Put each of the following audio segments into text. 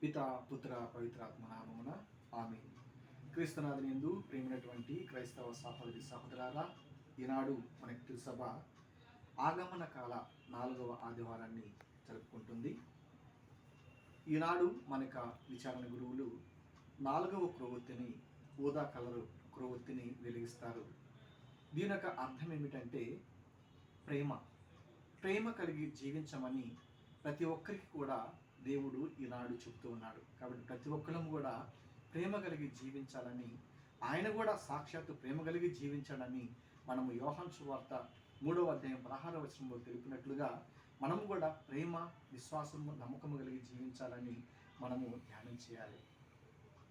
పిత పుత్ర పవిత్రాత్మ నామమున ఆమేన్. క్రీస్తునాథుని యందు ప్రియమైనటువంటి క్రైస్తవ సహోదరి సహోదరులారా, ఈనాడు మన సభ ఆగమన కాల 4వ ఆదివారాన్ని జరుపుకుంటుంది. ఈనాడు మనక విచారణ గురువులు 4వ క్రొవ్వొత్తిని, ఊదా కలరు క్రొవ్వొత్తిని వెలిగిస్తారు. దీని యొక్క అర్థం ఏమిటంటే ప్రేమ కలిగి జీవించమని ప్రతి ఒక్కరికి కూడా దేవుడు ఈనాడు చెప్తూ ఉన్నాడు. కాబట్టి ప్రతి ఒక్కరం కూడా ప్రేమ కలిగి జీవించాలని, ఆయన కూడా సాక్షాత్తు ప్రేమ కలిగి జీవించాలని మనము యోహాను సువార్త 3వ అధ్యాయం 16వ వచనంలో తెలిపినట్లుగా మనము కూడా ప్రేమ, విశ్వాసము, నమ్మకము కలిగి జీవించాలని మనము ధ్యానం చేయాలి.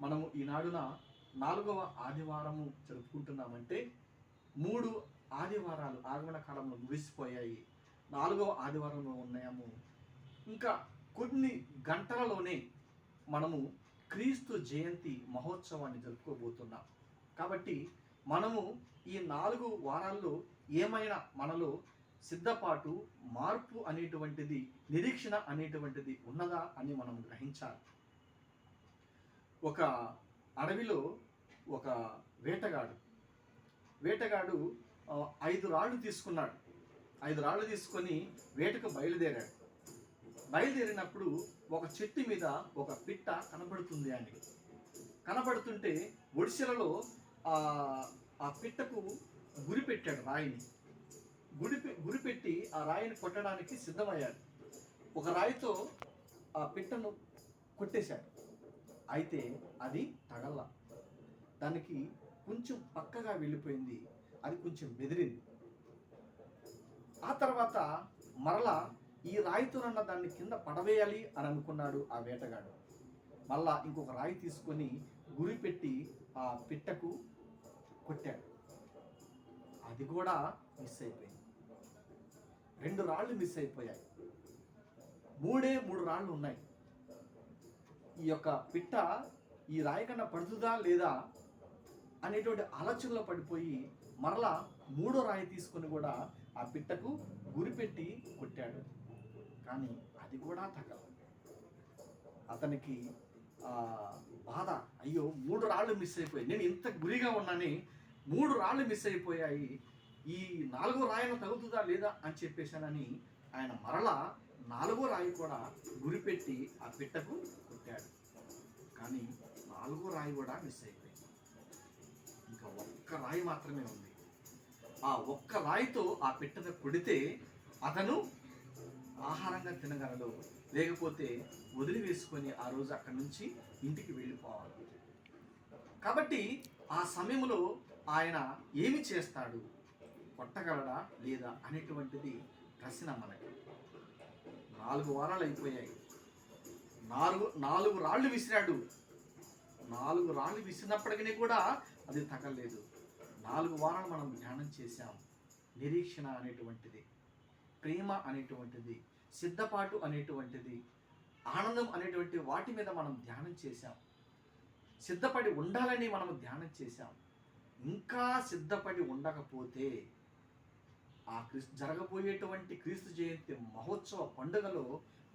మనము ఈనాడున 4వ ఆదివారము జరుపుకుంటున్నామంటే 3 ఆదివారాలు ఆగమన కాలంలో ముగిసిపోయాయి. 4వ ఆదివారంలో ఉన్నాము. ఇంకా కొన్ని గంటలలోనే మనము క్రీస్తు జయంతి మహోత్సవాన్ని జరుపుకోబోతున్నాం. కాబట్టి మనము ఈ 4 వారాల్లో ఏమైనా మనలో సిద్ధపాటు, మార్పు అనేటువంటిది, నిరీక్షణ అనేటువంటిది ఉన్నదా అని మనం గ్రహించాలి. ఒక అడవిలో ఒక వేటగాడు 5 రాళ్ళు తీసుకున్నాడు. 5 రాళ్ళు తీసుకొని వేటకు బయలుదేరినప్పుడు ఒక చెట్టు మీద ఒక పిట్ట కనబడుతుంది. ఆయనకి కనబడుతుంటే ఒడిశెలలో ఆ పిట్టకు గురిపెట్టాడు. రాయిని గురిపెట్టి ఆ రాయిని కొట్టడానికి సిద్ధమయ్యాడు. ఒక రాయితో ఆ పిట్టను కొట్టేశాడు. అయితే అది తగల, దానికి కొంచెం పక్కగా వెళ్ళిపోయింది. అది కొంచెం బెదిరింది. ఆ తర్వాత మరలా ఈ రాయితోనన్న దాన్ని కింద పడవేయాలి అని అనుకున్నాడు ఆ వేటగాడు. మళ్ళా ఇంకొక రాయి తీసుకొని గురిపెట్టి ఆ పిట్టకు కొట్టాడు. అది కూడా మిస్ అయిపోయింది. 2 రాళ్ళు మిస్ అయిపోయాయి. 3 రాళ్ళు ఉన్నాయి. ఈ యొక్క పిట్ట ఈ రాయి కన్నా పడుతుందా లేదా అనేటువంటి ఆలోచనలో పడిపోయి మరలా 3వ రాయి తీసుకొని కూడా ఆ పిట్టకు గురిపెట్టి కొట్టాడు. కానీ అది కూడా తగలదు. అతనికి బాధ, అయ్యో 3 రాళ్ళు మిస్ అయిపోయాయి, నేను ఇంత గురిగా ఉన్నానే 3 రాళ్ళు మిస్ అయిపోయాయి, ఈ 4వ రాయిని తగులుతుందా లేదా అని చెప్పేశానని ఆయన మరలా 4వ రాయి కూడా గురిపెట్టి ఆ పిట్టకు కొట్టాడు. కానీ 4వ రాయి కూడా మిస్ అయిపోయింది. ఇంకా ఒక్క రాయి మాత్రమే ఉంది. ఆ ఒక్క రాయితో ఆ పిట్టను కొడితే అతను ఆహారంగా తినగలడు, లేకపోతే వదిలివేసుకొని ఆ రోజు అక్కడి నుంచి ఇంటికి వెళ్ళిపోవాలి. కాబట్టి ఆ సమయంలో ఆయన ఏమి చేస్తాడు, కొట్టగలడా లేదా అనేటువంటిది ప్రశ్న మనకి. 4 వారాలు అయిపోయాయి. 4 రాళ్ళు విసిరాడు. 4 రాళ్ళు విసిరినప్పటికీ కూడా అది తగలేదు. 4 వారాలు మనం ధ్యానం చేశాం. నిరీక్షణ అనేటువంటిది, ప్రేమ అనేటువంటిది, సిద్ధపాటు అనేటువంటిది, ఆనందం అనేటువంటి వాటి మీద మనం ధ్యానం చేశాం. సిద్ధపడి ఉండాలని మనం ధ్యానం చేశాం. ఇంకా సిద్ధపడి ఉండకపోతే ఆ జరగబోయేటువంటి క్రీస్తు జయంతి మహోత్సవ పండుగలో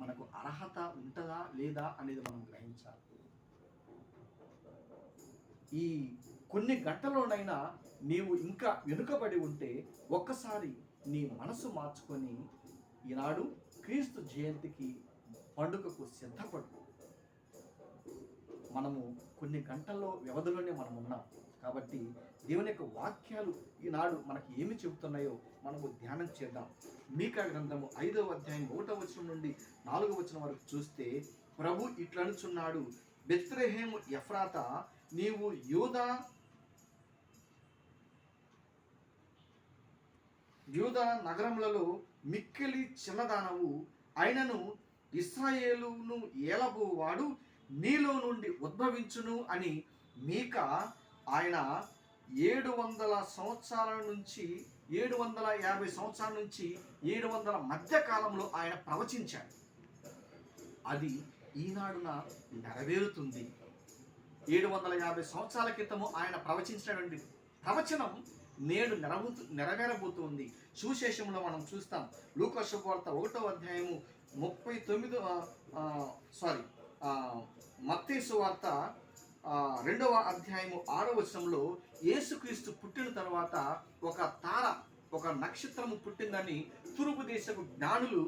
మనకు అర్హత ఉంటుందా లేదా అనేది మనం గ్రహించాలి. ఈ కొన్ని గంటల్లోనైనా నీవు ఇంకా వెనుకబడి ఉంటే ఒక్కసారి నీ మనసు మార్చుకొని ఈనాడు క్రీస్తు జయంతికి పండుగకు సిద్ధపడు. మనము కొన్ని గంటల్లో వ్యవధిలోనే మనం ఉన్నాం. కాబట్టి దేవుని యొక్క వాక్యాలు ఈనాడు మనకి ఏమి చెబుతున్నాయో మనము ధ్యానం చేద్దాం. మీకా గ్రంథము 5వ అధ్యాయం 1వ వచనం నుండి 4వ వచనం వరకు చూస్తే ప్రభు ఇట్లనుచున్నాడు, బెత్లెహేము ఎఫ్రాతా, నీవు యూదా నగరములలో మిక్కిలి చిన్నదానవు, అయినను ఇశ్రాయేలును ఏలబోవాడు నీలో నుండి ఉద్భవించును అని మీకా ఆయన 750 సంవత్సరాల నుంచి 700 మధ్య కాలంలో ఆయన ప్రవచించాడు. అది ఈనాడున నెరవేరుతుంది. 750 సంవత్సరాల క్రితము ఆయన ప్రవచించినటువంటి ప్రవచనం నేడు నెరవేరబోతుంది. సువిశేషంలో మనం చూస్తాం. లూకా శుభవార్త 1వ అధ్యాయము మత్తయి సువార్త 2వ అధ్యాయము 6వ వచనంలో యేసుక్రీస్తు పుట్టిన తర్వాత ఒక తార, ఒక నక్షత్రము పుట్టిందని తూర్పు దేశపు జ్ఞానులు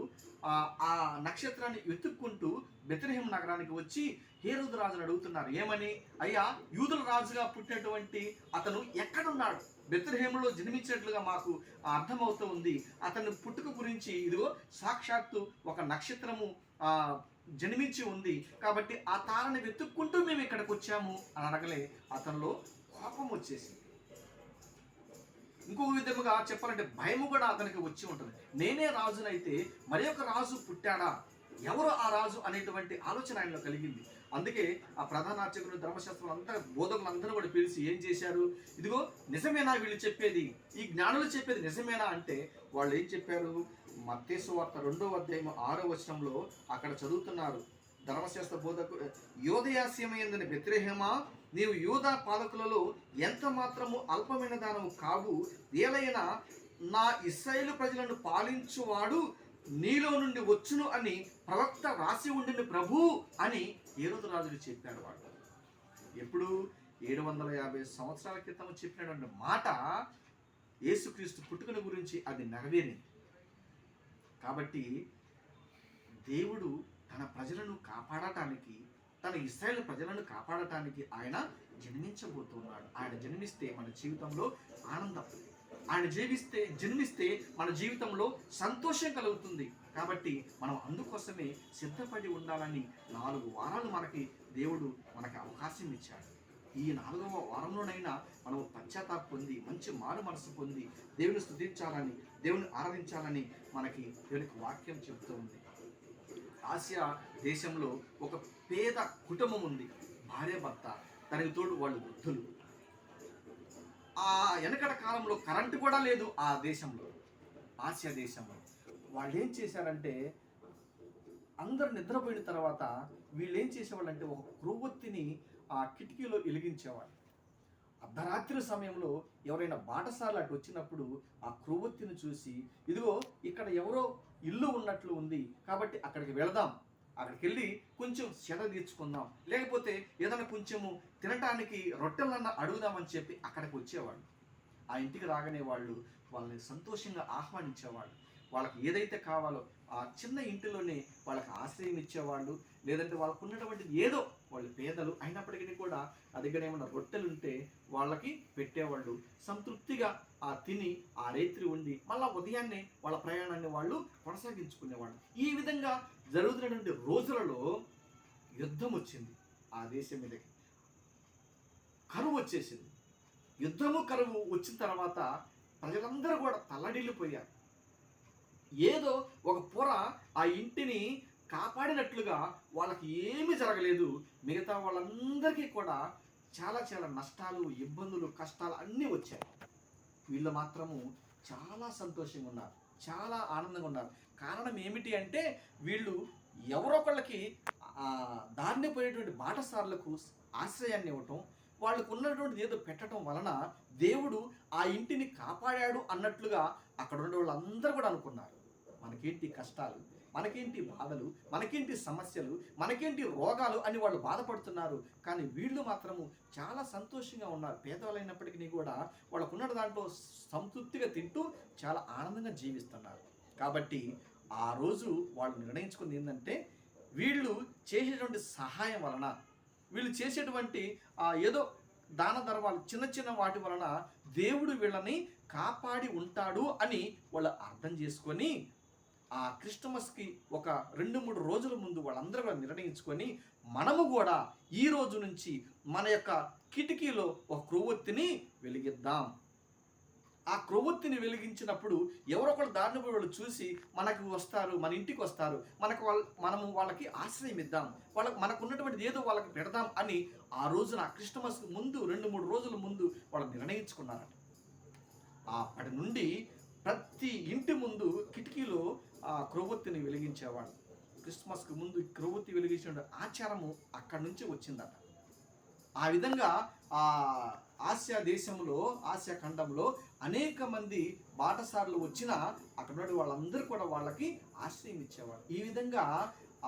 ఆ నక్షత్రాన్ని వెతుక్కుంటూ బెత్లెహేం నగరానికి వచ్చి హేరోదు రాజును అడుగుతున్నారు. ఏమని? అయ్యా, యూదుల రాజుగా పుట్టినటువంటి అతను ఎక్కడున్నాడు? బెత్లెహేములో జన్మించినట్లుగా మాకు అర్థమవుతూ ఉంది. అతని పుట్టుక గురించి ఇదిగో సాక్షాత్తు ఒక నక్షత్రము జన్మించి ఉంది, కాబట్టి ఆ తారని వెతుక్కుంటూ మేము ఇక్కడికి వచ్చాము అని అనగలే అతనిలో కోపం వచ్చేసింది. ఇంకొక విధముగా చెప్పాలంటే భయము కూడా అతనికి వచ్చి ఉంటుంది. నేనే రాజునైతే మరి ఒక రాజు పుట్టాడా, ఎవరు ఆ రాజు అనేటువంటి ఆలోచన ఆయనలో కలిగింది. అందుకే ఆ ప్రధాన అర్చకులు, ధర్మశాస్త్రులు అంతా, బోధకులందరూ కూడా పిలిచి ఏం చేశారు? ఇదిగో నిజమేనా వీళ్ళు చెప్పేది, ఈ జ్ఞానులు చెప్పేది నిజమేనా అంటే వాళ్ళు ఏం చెప్పారు? మత్తయి సువార్త 2వ అధ్యాయం 6వ వచనంలో అక్కడ చదువుతున్నారు. ధర్మశాస్త్ర బోధకు, యోదయాస్యమైందని బెత్లెహేమా, నీవు యూదా పాలకులలో ఎంత మాత్రము అల్పమైన దానము కావు, ఏలైనా నా ఇశ్రాయేలు ప్రజలను పాలించువాడు నీలో నుండి వచ్చును అని ప్రవక్త రాసి ఉండిన ప్రభు అని హేరోదు రాజుకు చెప్పాడు. వాడు ఎప్పుడు 750 సంవత్సరాల క్రితం చెప్పినటువంటి మాట యేసుక్రీస్తు పుట్టుకల గురించి అది నెరవేరింది. కాబట్టి దేవుడు తన ప్రజలను కాపాడటానికి, తన ఇశ్రాయేలు ప్రజలను కాపాడటానికి ఆయన జన్మించబోతున్నాడు. ఆయన జన్మిస్తే మన జీవితంలో ఆనందం, ఆయన జన్మిస్తే మన జీవితంలో సంతోషం కలుగుతుంది. కాబట్టి మనం అందుకోసమే సిద్ధపడి ఉండాలని 4 వారాలు మనకి దేవుడు మనకి అవకాశం ఇచ్చాడు. ఈ 4వ వారంలోనైనా మనం పశ్చాత్తాపం పొంది, మంచి మారు మనసు పొంది దేవుని స్తుతించాలని, దేవుని ఆరాధించాలని మనకి దేవునికి వాక్యం చెబుతూ ఉంది. ఆసియా దేశంలో ఒక పేద కుటుంబం ఉంది, భార్య భర్త, తనకి తోడు వాళ్ళు వృద్ధులు. ఆ వెనకటి కాలంలో కరెంటు కూడా లేదు ఆ దేశంలో, ఆసియా దేశంలో. వాళ్ళు ఏం చేశారంటే, అందరు నిద్రపోయిన తర్వాత వీళ్ళు ఏం చేసేవాళ్ళంటే ఒక క్రొవ్వొత్తిని ఆ కిటికీలో వెలిగించేవాళ్ళు. అర్ధరాత్రి సమయంలో ఎవరైనా బాటసార్లు అటు వచ్చినప్పుడు ఆ క్రొవ్వొత్తిని చూసి, ఇదిగో ఇక్కడ ఎవరో ఇల్లు ఉన్నట్లు ఉంది, కాబట్టి అక్కడికి వెళదాం, అక్కడికి వెళ్ళి కొంచెం సెద తీర్చుకుందాం, లేకపోతే ఏదైనా కొంచెము తినటానికి రొట్టెలన్నా అడుగుదామని చెప్పి అక్కడికి వచ్చేవాళ్ళు. ఆ ఇంటికి రాగానే వాళ్ళని సంతోషంగా ఆహ్వానించేవాళ్ళు. వాళ్ళకి ఏదైతే కావాలో ఆ చిన్న ఇంటిలోనే వాళ్ళకి ఆశ్రయం ఇచ్చేవాళ్ళు. లేదంటే వాళ్ళకు ఉన్నటువంటి ఏదో, వాళ్ళు పేదలు అయినప్పటికీ కూడా ఆ దగ్గర ఏమైనా రొట్టెలు ఉంటే వాళ్ళకి పెట్టేవాళ్ళు. సంతృప్తిగా తిని ఆ రేత్రి ఉండి మళ్ళీ ఉదయాన్నే వాళ్ళ ప్రయాణాన్ని వాళ్ళు కొనసాగించుకునేవాళ్ళు. ఈ విధంగా జరుగుతున్నటువంటి రోజులలో యుద్ధం వచ్చింది ఆ దేశం మీదకి, కరువు వచ్చేసింది. యుద్ధము కరువు వచ్చిన తర్వాత ప్రజలందరూ కూడా తల్లడిల్లిపోయారు. ఏదో ఒక పొర ఆ ఇంటిని కాపాడినట్లుగా వాళ్ళకి ఏమీ జరగలేదు. మిగతా వాళ్ళందరికీ కూడా చాలా చాలా నష్టాలు, ఇబ్బందులు, కష్టాలు అన్నీ వచ్చాయి. వీళ్ళు మాత్రము చాలా సంతోషంగా ఉన్నారు, చాలా ఆనందంగా ఉన్నారు. కారణం ఏమిటి అంటే, వీళ్ళు ఎవరొకళ్ళకి దారిని పోయేటువంటి బాటసారులకు ఆశ్రయాన్ని ఇవ్వటం, వాళ్ళకు ఉన్నటువంటి ఏదో పెట్టడం వలన దేవుడు ఆ ఇంటిని కాపాడాడు అన్నట్లుగా అక్కడ ఉన్న వాళ్ళందరూ కూడా అనుకున్నారు. మనకేంటి కష్టాలు, మనకేంటి బాధలు, మనకేంటి సమస్యలు, మనకేంటి రోగాలు అని వాళ్ళు బాధపడుతున్నారు. కానీ వీళ్ళు మాత్రము చాలా సంతోషంగా ఉన్నారు. పేదవాళ్ళైనప్పటికీ కూడా వాళ్ళకున్న దాంట్లో సంతృప్తిగా తింటూ చాలా ఆనందంగా జీవిస్తున్నారు. కాబట్టి ఆ రోజు వాళ్ళు నిర్ణయించుకుంది ఏంటంటే, వీళ్ళు చేసేటువంటి సహాయం వలన, వీళ్ళు చేసేటువంటి ఏదో దాన ధర్మాలు, చిన్న చిన్న వాటి వలన దేవుడు వీళ్ళని కాపాడి ఉంటాడు అని వాళ్ళు అర్థం చేసుకొని, ఆ క్రిస్టమస్కి ఒక 2-3 రోజుల ముందు వాళ్ళందరూ కూడా నిర్ణయించుకొని, మనము కూడా ఈ రోజు నుంచి మన యొక్క కిటికీలో ఒక క్రొవ్వొత్తిని వెలిగిద్దాం. ఆ క్రొవ్వొత్తిని వెలిగించినప్పుడు ఎవరొకరు దారిని పోయి వాళ్ళు చూసి మనకు వస్తారు, మన ఇంటికి వస్తారు, మనము వాళ్ళకి ఆశ్రయం ఇద్దాం, మనకు ఉన్నటువంటి ఏదో వాళ్ళకి పెడదాం అని ఆ రోజున క్రిస్టమస్ ముందు 2-3 రోజుల ముందు వాళ్ళు నిర్ణయించుకున్నారట. అప్పటి నుండి ప్రతి ఇంటి ముందు కిటికీలో క్రొవ్వొత్తిని వెలిగించేవాడు. క్రిస్మస్కి ముందు క్రొవ్వొత్తి వెలిగించే ఆచారము అక్కడి నుంచి వచ్చిందట. ఆ విధంగా ఆసియా దేశంలో, ఆసియా ఖండంలో అనేక మంది బాటసారులు వచ్చినా అక్కడ ఉన్న వాళ్ళందరూ కూడా వాళ్ళకి ఆశ్రయం ఇచ్చేవాడు. ఈ విధంగా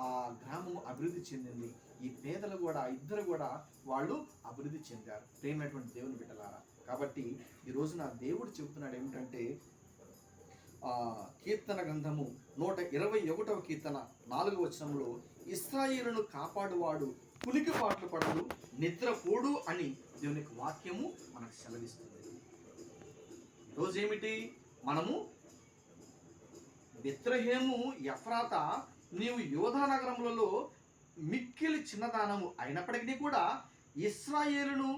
ఆ గ్రామం అభివృద్ధి చెందింది. ఈ పేదలు కూడా ఇద్దరు కూడా వాళ్ళు అభివృద్ధి చెందారు. ప్రేమైనటువంటి దేవుని బిడ్డలారా, కాబట్టి ఈ రోజున దేవుడు చెబుతున్నాడు ఏమిటంటే, కీర్తన గ్రంథము 121వ కీర్తన 4వ వచనంలో, ఇశ్రాయేలును కాపాడువాడు కులికిపాట్లు పడడు, నిద్రపోడు అని దేవుని యొక్క వాక్యము మనకు సెలవిస్తుంది. ఈరోజు ఏమిటి, మనము బెత్లెహేము ఎఫ్రాత నీవు యోధా నగరములలో మిక్కిలి చిన్నదానము అయినప్పటికీ కూడా ఇశ్రాయేలును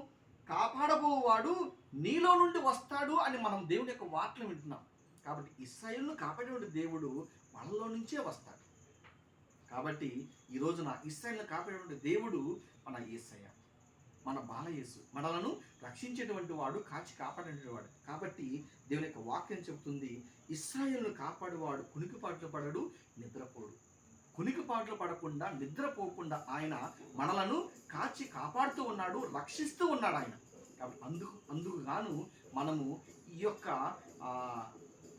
కాపాడబోవాడు నీలో నుండి వస్తాడు అని మనం దేవుని యొక్క వాక్యం వింటున్నాం. కాబట్టి ఇశ్రాయేలును కాపాడేటువంటి దేవుడు మనలో నుంచే వస్తాడు. కాబట్టి ఈ రోజున ఇశ్రాయేలును కాపాడేటువంటి దేవుడు మన యేసయ్య, మన బాలయేసు, మనలను రక్షించేటువంటి వాడు, కాచి కాపాడేటువంటి వాడు. కాబట్టి దేవుని యొక్క వాక్యం చెబుతుంది, ఇశ్రాయేలును కాపాడువాడు కునికిపాట్లు పడడు, నిద్రపోడు. కునికిపాట్లు పడకుండా, నిద్రపోకుండా ఆయన మనలను కాచి కాపాడుతూ ఉన్నాడు, రక్షిస్తూ ఉన్నాడు ఆయన. కాబట్టి అందుకు గాను మనము ఈ యొక్క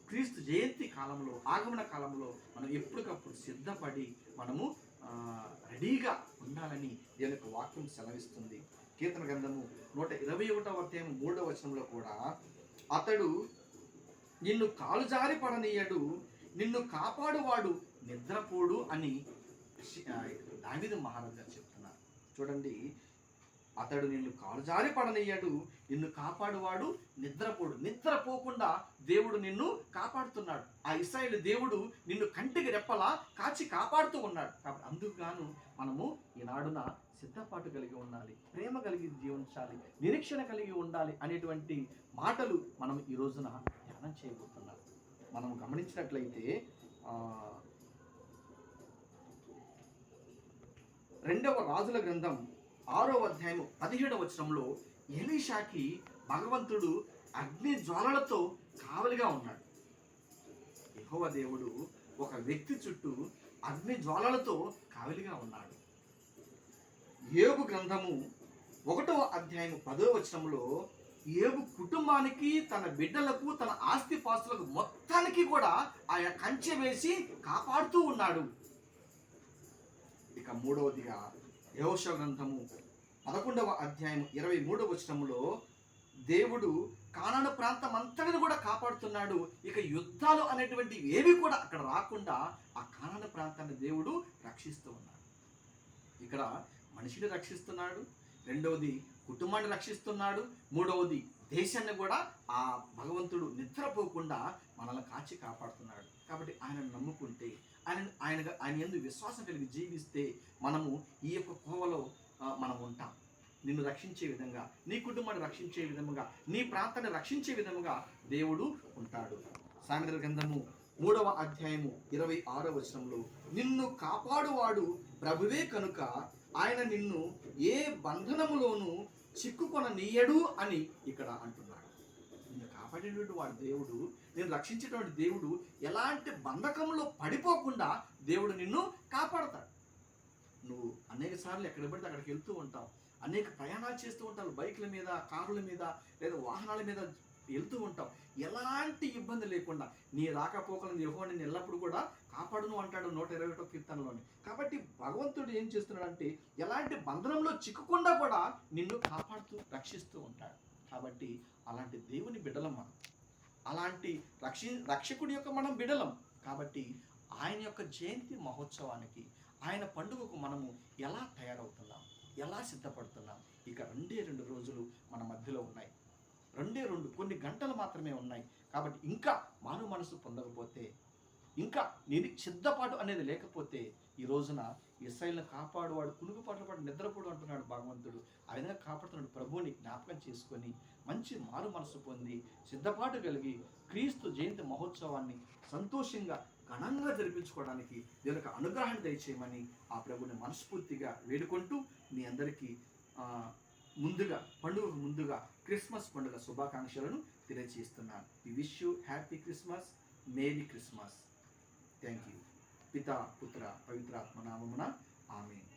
క్రీస్తు జయంతి కాలంలో, ఆగమన కాలంలో మనం ఎప్పటికప్పుడు సిద్ధపడి మనము రెడీగా ఉండాలని దేవుని యొక్క వాక్యం సెలవిస్తుంది. కీర్తన గ్రంథము 121వ అధ్యాయం 3వ వచనంలో కూడా, అతడు నిన్ను కాలు జారి పడనీయడు, నిన్ను కాపాడువాడు నిద్రపోడు అని దావీదు మహారాజు గారు చెప్తున్నారు. చూడండి, అతడు నిన్ను కాలు జారి పడనీయడు, నిన్ను కాపాడువాడు నిద్రపోడు. నిద్రపోకుండా దేవుడు నిన్ను కాపాడుతున్నాడు. ఆ ఇశ్రాయేలు దేవుడు నిన్ను కంటికి రెప్పలా కాచి కాపాడుతూ ఉన్నాడు. కాబట్టి అందుకు గాను మనము ఈనాడున సిద్ధపాటు కలిగి ఉండాలి, ప్రేమ కలిగి జీవించాలి, నిరీక్షణ కలిగి ఉండాలి అనేటువంటి మాటలు మనం ఈ రోజున ధ్యానం చేయబోతున్నాం. మనం గమనించినట్లయితే 2వ రాజుల గ్రంథం 6వ అధ్యాయం 17వ వచనంలో, ఎలీషాకి భగవంతుడు అగ్ని జ్వాలలతో కావలిగా ఉన్నాడు. యెహోవా దేవుడు ఒక వ్యక్తి చుట్టూ అగ్ని జ్వాలలతో కావలిగా ఉన్నాడు. యోబు గ్రంథము 1వ అధ్యాయం 10వ వచనంలో, యోబు కుటుంబానికి, తన బిడ్డలకు, తన ఆస్తిపాస్తులకు మొత్తానికి కూడా ఆయన కంచె వేసి కాపాడుతూ ఉన్నాడు. ఇక 3వదిగా యెహోషువ గ్రంథము 11వ అధ్యాయం 23వ వచనంలో, దేవుడు కానాను ప్రాంతం అంతటిని కూడా కాపాడుతున్నాడు. ఇక యుద్ధాలు అనేటువంటి ఏవి కూడా అక్కడ రాకుండా ఆ కానాను ప్రాంతాన్ని దేవుడు రక్షిస్తూ ఉన్నాడు. ఇక్కడ మనిషిని రక్షిస్తున్నాడు, రెండవది కుటుంబాన్ని రక్షిస్తున్నాడు, మూడవది దేశాన్ని కూడా ఆ భగవంతుడు నిద్రపోకుండా మనల్ని కాచి కాపాడుతున్నాడు. కాబట్టి ఆయనను నమ్ముకుంటే, ఆయన యందు విశ్వాసం కలిగి జీవిస్తే మనము ఈ యొక్క కోవలో మనం ఉంటాం. నిన్ను రక్షించే విధంగా, నీ కుటుంబాన్ని రక్షించే విధముగా, నీ ప్రాంతాన్ని రక్షించే విధముగా దేవుడు ఉంటాడు. సామెతల గ్రంథము 3వ అధ్యాయము 26వ వచనంలో, నిన్ను కాపాడువాడు ప్రభువే కనుక ఆయన నిన్ను ఏ బంధనములోనూ చిక్కుకొననీయడు అని ఇక్కడ అంటున్నాడు. నిన్ను కాపాడేటువంటి వాడు దేవుడు, నేను రక్షించేటువంటి దేవుడు. ఎలాంటి బంధకంలో పడిపోకుండా దేవుడు నిన్ను కాపాడతాడు. నువ్వు అనేక సార్లు ఎక్కడ పడితే అక్కడికి వెళ్తూ ఉంటావు, అనేక ప్రయాణాలు చేస్తూ ఉంటావు, బైకుల మీద, కారుల మీద, లేదా వాహనాల మీద వెళ్తూ ఉంటావు. ఎలాంటి ఇబ్బంది లేకుండా నీ రాకపోకలను యెహోవా నిన్ను ఎల్లప్పుడూ కూడా కాపాడును అంటాడు 121వ కీర్తనలోని. కాబట్టి భగవంతుడు ఏం చేస్తున్నాడంటే, ఎలాంటి బంధనంలో చిక్కకుండా కూడా నిన్ను కాపాడుతూ రక్షిస్తూ ఉంటాడు. కాబట్టి అలాంటి దేవుని బిడ్డలం మనం, అలాంటి రక్షకుడి యొక్క మనం బిడ్డలం. కాబట్టి ఆయన యొక్క జయంతి మహోత్సవానికి, ఆయన పండుగకు మనము ఎలా తయారవుతున్నాం, ఎలా సిద్ధపడుతున్నాం? ఇక 2 రోజులు మన మధ్యలో ఉన్నాయి, 2 కొన్ని గంటలు మాత్రమే ఉన్నాయి. కాబట్టి ఇంకా మారు మనసు పొందకపోతే, ఇంకా సిద్ధపాటు అనేది లేకపోతే, ఈ రోజున ఇశ్రాయేలును కాపాడువాడు కునుకుపాట్లు పడి నిద్రపోడు అంటున్నాడు భగవంతుడు. ఆ విధంగా కాపాడుతున్నాడు. ప్రభువుని జ్ఞాపకం చేసుకొని మంచి మారు మనసు పొంది సిద్ధపాటు కలిగి క్రీస్తు జయంతి మహోత్సవాన్ని సంతోషంగా ఘనంగా జరిపించుకోవడానికి దేవునికి అనుగ్రహాన్ని దయచేయమని ఆ ప్రభుని మనస్ఫూర్తిగా వేడుకుంటూ, మీ అందరికీ పండుగకు ముందుగా క్రిస్మస్ పండుగ శుభాకాంక్షలను తెలియజేస్తున్నాను. We wish you happy Christmas, merry Christmas. Thank you. పితా, పుత్ర, పవిత్రాత్మ నామమున ఆమేన్.